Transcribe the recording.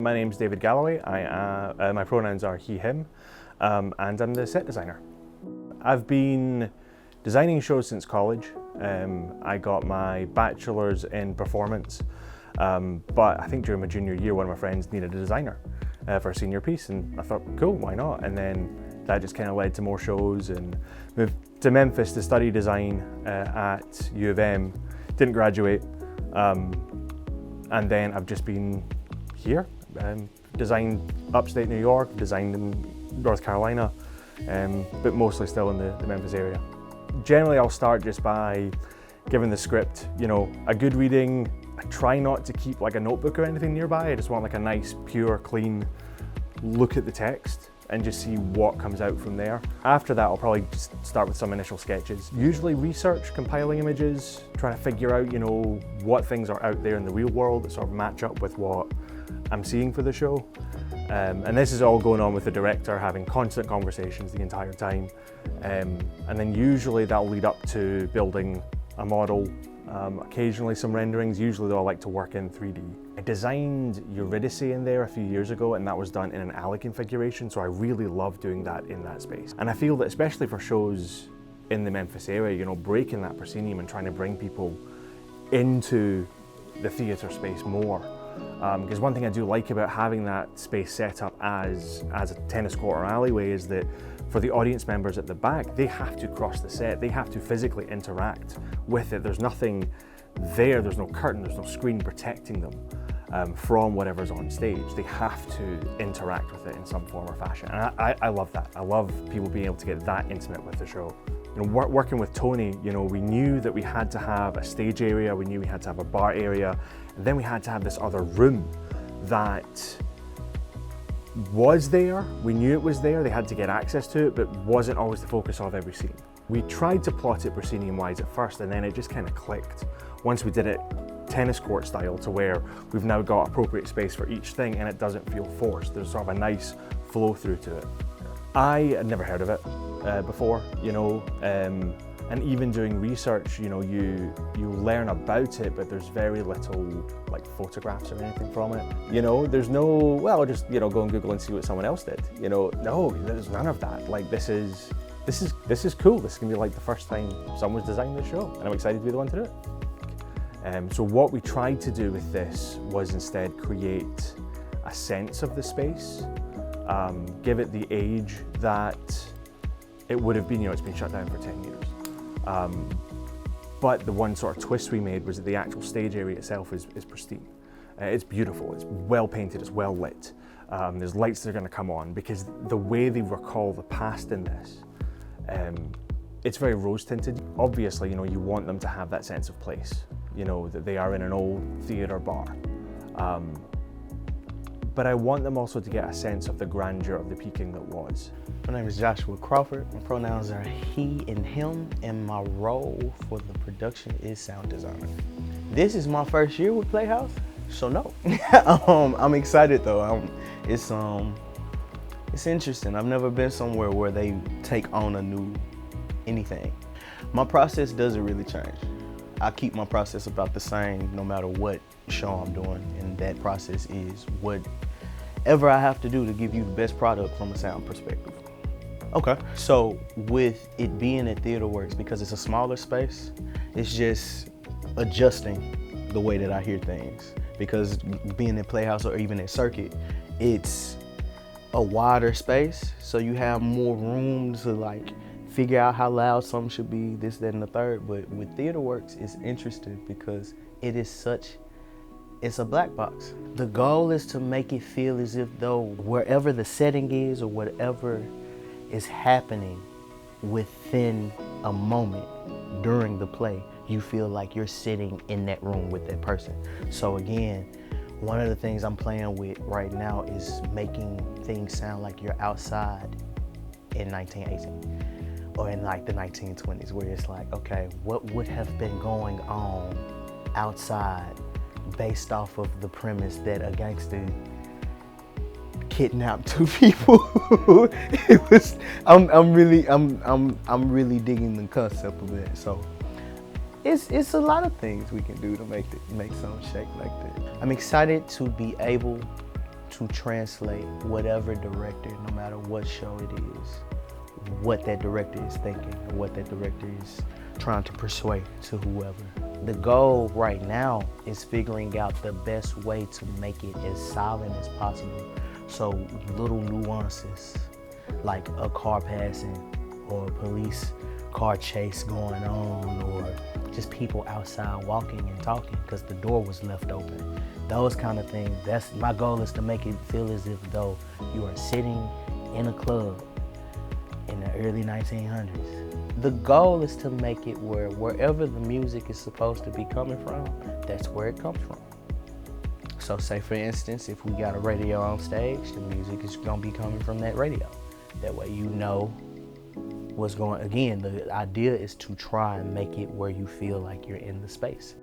My name's David Galloway. My pronouns are he, him, and I'm the set designer. I've been designing shows since college. I got my bachelor's in performance, but I think during my junior year, one of my friends needed a designer for a senior piece, and I thought, cool, why not? And then that just kind of led to more shows, and moved to Memphis to study design at U of M. Didn't graduate, and then I've just been here. Designed upstate New York, designed in North Carolina, but mostly still in the Memphis area. Generally, I'll start just by giving the script, a good reading. I try not to keep like a notebook or anything nearby. I just want like a nice, pure, clean look at the text and just see what comes out from there. After that, I'll probably just start with some initial sketches. Usually research, compiling images, trying to figure out, what things are out there in the real world that sort of match up with what I'm seeing for the show. And this is all going on with the director, having constant conversations the entire time. And then usually that'll lead up to building a model, occasionally some renderings. Usually though I like to work in 3D. I designed Eurydice in there a few years ago, and that was done in an alley configuration, so I really love doing that in that space. And I feel that especially for shows in the Memphis area, breaking that proscenium and trying to bring people into the theatre space more. Because one thing I do like about having that space set up as a tennis court or alleyway is that for the audience members at the back, they have to cross the set, they have to physically interact with it. There's nothing there, there's no curtain, there's no screen protecting them from whatever's on stage. They have to interact with it in some form or fashion. And I love that. I love people being able to get that intimate with the show. Working with Tony, we knew that we had to have a stage area, we knew we had to have a bar area, and then we had to have this other room that was there. We knew it was there, they had to get access to it, but wasn't always the focus of every scene. We tried to plot it proscenium-wise at first, and then it just kind of clicked. Once we did it tennis court style to where we've now got appropriate space for each thing and it doesn't feel forced. There's sort of a nice flow through to it. I had never heard of it before, and even doing research, you learn about it, but there's very little like photographs or anything from it. There's no, well, just go and Google and see what someone else did. No, there's none of that. Like this is cool. This is gonna be like the first time someone's designed this show, and I'm excited to be the one to do it. So what we tried to do with this was instead create a sense of the space, give it the age that it would have been. It's been shut down for 10 years. But the one sort of twist we made was that the actual stage area itself is pristine. It's beautiful, it's well painted, it's well lit. There's lights that are gonna come on, because the way they recall the past in this, it's very rose tinted. Obviously, you want them to have that sense of place, that they are in an old theater bar. But I want them also to get a sense of the grandeur of the Pekin that was. My name is Joshua Crawford. My pronouns are he and him, and my role for the production is sound designer. This is my first year with Playhouse, so no. I'm excited though. It's interesting. I've never been somewhere where they take on a new anything. My process doesn't really change. I keep my process about the same no matter what show I'm doing, and that process is whatever I have to do to give you the best product from a sound perspective. Okay. So with it being at TheatreWorks, because it's a smaller space, it's just adjusting the way that I hear things. Because being at Playhouse or even at Circuit, it's a wider space, so you have more room to like figure out how loud something should be, this, that, and the third. But with TheatreWorks, it's interesting because it's a black box. The goal is to make it feel as if though wherever the setting is or whatever is happening within a moment during the play, you feel like you're sitting in that room with that person. So again, one of the things I'm playing with right now is making things sound like you're outside in 1918 or in like the 1920s, where it's like, okay, what would have been going on outside based off of the premise that a gangster kidnapped two people. I'm really digging the concept of that. So it's a lot of things we can do to make something shake like that. I'm excited to be able to translate whatever director, no matter what show it is, what that director is thinking, or what that director is trying to persuade to whoever. The goal right now is figuring out the best way to make it as silent as possible. So little nuances, like a car passing, or a police car chase going on, or just people outside walking and talking because the door was left open. Those kind of things. That's my goal, is to make it feel as if though you are sitting in a club in the early 1900s. The goal is to make it where wherever the music is supposed to be coming from, that's where it comes from. So say for instance, if we got a radio on stage, the music is gonna be coming from that radio. That way you know what's going. Again, the idea is to try and make it where you feel like you're in the space.